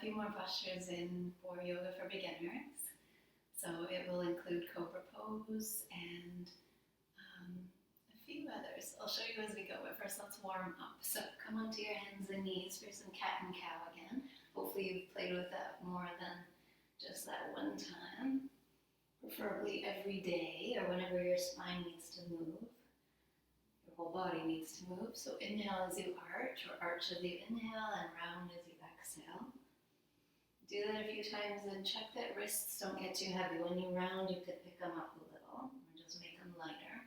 few more postures in for yoga for beginners. So it will include cobra pose and a few others. I'll show you as we go, but first let's warm up. So come onto your hands and knees for some cat and cow again. Hopefully you've played with that more than just that one time. Preferably every day or whenever your spine needs to move. Your whole body needs to move. So inhale as you arch, or arch as you inhale, and round as you exhale. Do that a few times and check that wrists don't get too heavy. When you round, you could pick them up a little or just make them lighter.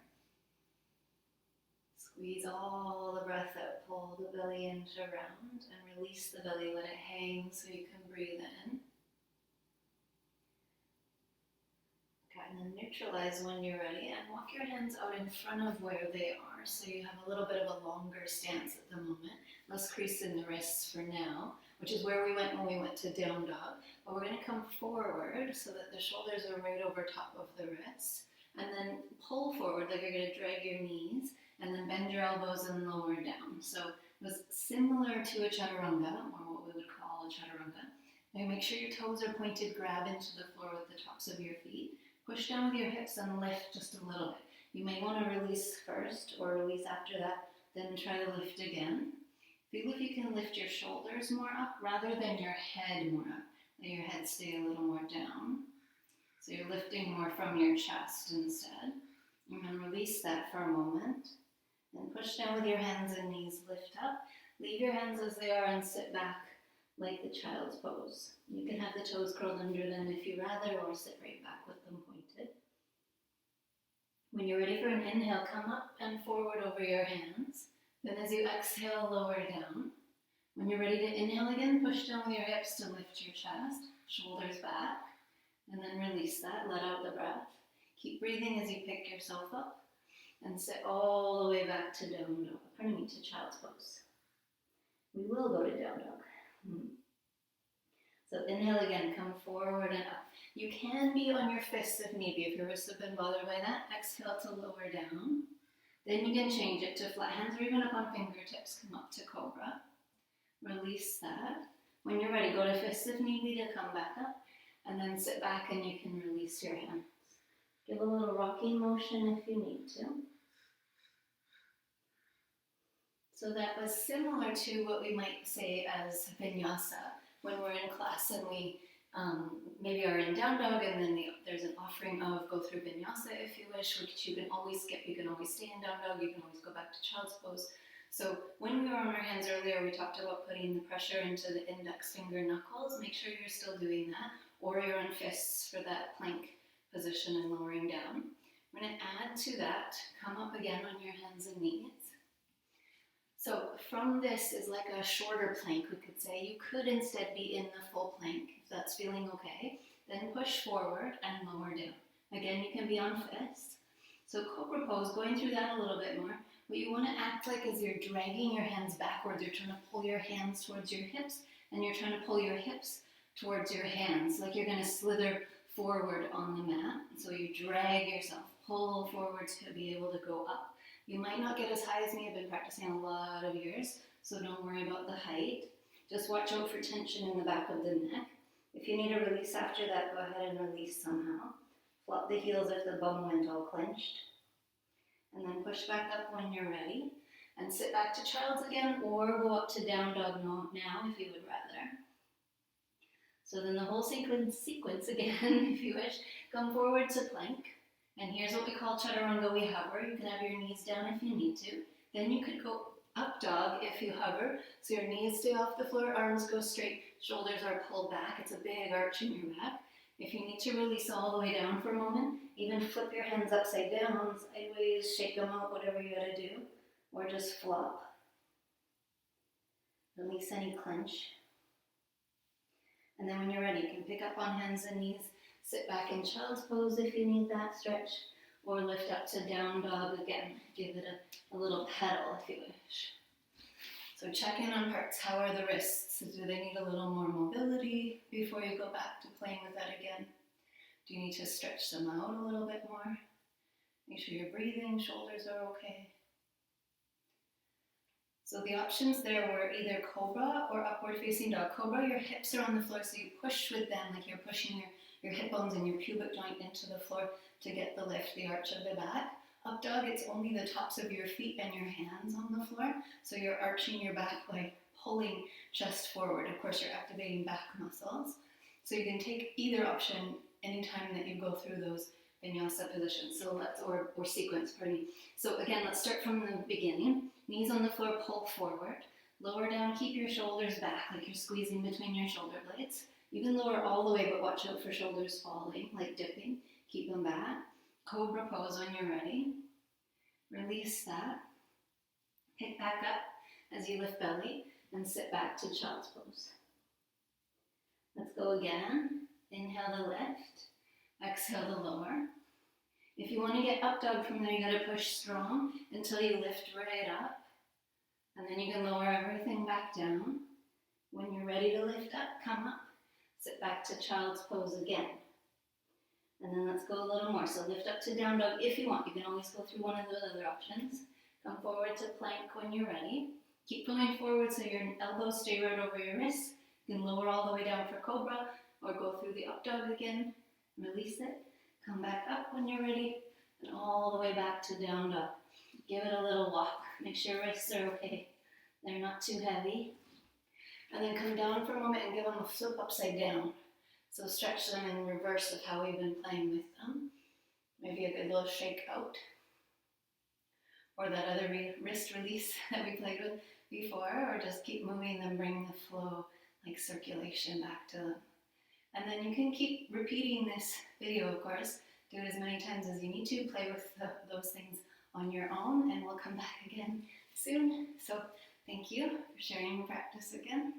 Squeeze all the breath out, pull the belly into round, and release the belly, let it hang so you can breathe in. And then neutralize when you're ready and walk your hands out in front of where they are so you have a little bit of a longer stance at the moment. Less crease in the wrists for now, which is where we went when we went to down dog. But we're going to come forward so that the shoulders are right over top of the wrists. And then pull forward like you're going to drag your knees and then bend your elbows and lower down. So it was similar to a chaturanga, or what we would call a chaturanga. Now make sure your toes are pointed, grab into the floor with the tops of your feet. Push down with your hips and lift just a little bit. You may want to release first or release after that, then try to lift again. Feel if you can lift your shoulders more up rather than your head more up. Let your head stay a little more down. So you're lifting more from your chest instead. And then release that for a moment. Then push down with your hands and knees, lift up. Leave your hands as they are and sit back like the child's pose. You can have the toes curled under them if you rather, or sit right back with them pointed. When you're ready for an inhale, come up and forward over your hands. Then as you exhale, lower down. When you're ready to inhale again, push down with your hips to lift your chest, shoulders back, and then release that, let out the breath. Keep breathing as you pick yourself up and sit all the way back to down dog, to child's pose. We will go to down dog. So inhale again, come forward and up. You can be on your fists if need be. If your wrists have been bothered by that, exhale to lower down. Then you can change it to flat hands or even up on fingertips. Come up to cobra. Release that. When you're ready, go to fists if need be to come back up. And then sit back and you can release your hands. Give a little rocking motion if you need to. So that was similar to what we might say as vinyasa when we're in class and we maybe are in down dog and then there's an offering of go through vinyasa if you wish, which you can always skip. You can always stay in down dog. You can always go back to child's pose. So when we were on our hands earlier, we talked about putting the pressure into the index finger knuckles. Make sure you're still doing that, or you're on fists for that plank position and lowering down. We're going to add to that, come up again on your hands and knees. So from this is like a shorter plank, we could say. You could instead be in the full plank, if that's feeling okay. Then push forward and lower down. Again, you can be on fists. So cobra pose, going through that a little bit more. What you want to act like is you're dragging your hands backwards. You're trying to pull your hands towards your hips, and you're trying to pull your hips towards your hands, like you're going to slither forward on the mat. So you drag yourself, pull forward to be able to go up. You might not get as high as me. I've been practicing a lot of years, so don't worry about the height. Just watch out for tension in the back of the neck. If you need a release after that, go ahead and release somehow. Flop the heels if the bum went all clenched. And then push back up when you're ready. And sit back to child's again, or go up to down dog now if you would rather. So then the whole sequence again, if you wish. Come forward to plank. And here's what we call chaturanga. We hover. You can have your knees down if you need to. Then you could go up dog if you hover. So your knees stay off the floor, arms go straight, shoulders are pulled back. It's a big arch in your back. If you need to release all the way down for a moment, even flip your hands upside down, sideways, shake them out, whatever you gotta do. Or just flop. Release any clench. And then when you're ready, you can pick up on hands and knees. Sit back in child's pose if you need that stretch, or lift up to down dog again. Give it a little pedal if you wish. So check in on parts. How are the wrists? Do they need a little more mobility before you go back to playing with that again? Do you need to stretch them out a little bit more? Make sure you're breathing, shoulders are okay. So the options there were either cobra or upward facing dog. Cobra, your hips are on the floor, so you push with them like you're pushing your hip bones and your pubic joint into the floor to get the lift, the arch of the back. Up dog, it's only the tops of your feet and your hands on the floor, so you're arching your back by pulling chest forward. Of course, you're activating back muscles. So you can take either option anytime that you go through those vinyasa positions. So let's, or sequence, pardon me. So again, let's start from the beginning. Knees on the floor, pull forward. Lower down, keep your shoulders back, like you're squeezing between your shoulder blades. You can lower all the way, but watch out for shoulders falling, like dipping. Keep them back. Cobra pose when you're ready. Release that. Pick back up as you lift belly and sit back to child's pose. Let's go again. Inhale the lift. Exhale the lower. If you want to get up dog from there, you got to push strong until you lift right up. And then you can lower everything back down. When you're ready to lift up, come up. Sit back to child's pose again. And then let's go a little more. So lift up to down dog if you want. You can always go through one of those other options. Come forward to plank when you're ready. Keep going forward so your elbows stay right over your wrists. You can lower all the way down for cobra or go through the up dog again. Release it. Come back up when you're ready and all the way back to down dog. Give it a little walk. Make sure wrists are okay. They're not too heavy. And then come down for a moment and give them a flip upside down. So stretch them in reverse of how we've been playing with them. Maybe a good little shake out. Or that other wrist release that we played with before. Or just keep moving them, bring the flow, like circulation back to them. And then you can keep repeating this video, of course. Do it as many times as you need to. Play with those things on your own. And we'll come back again soon. So thank you for sharing your practice again.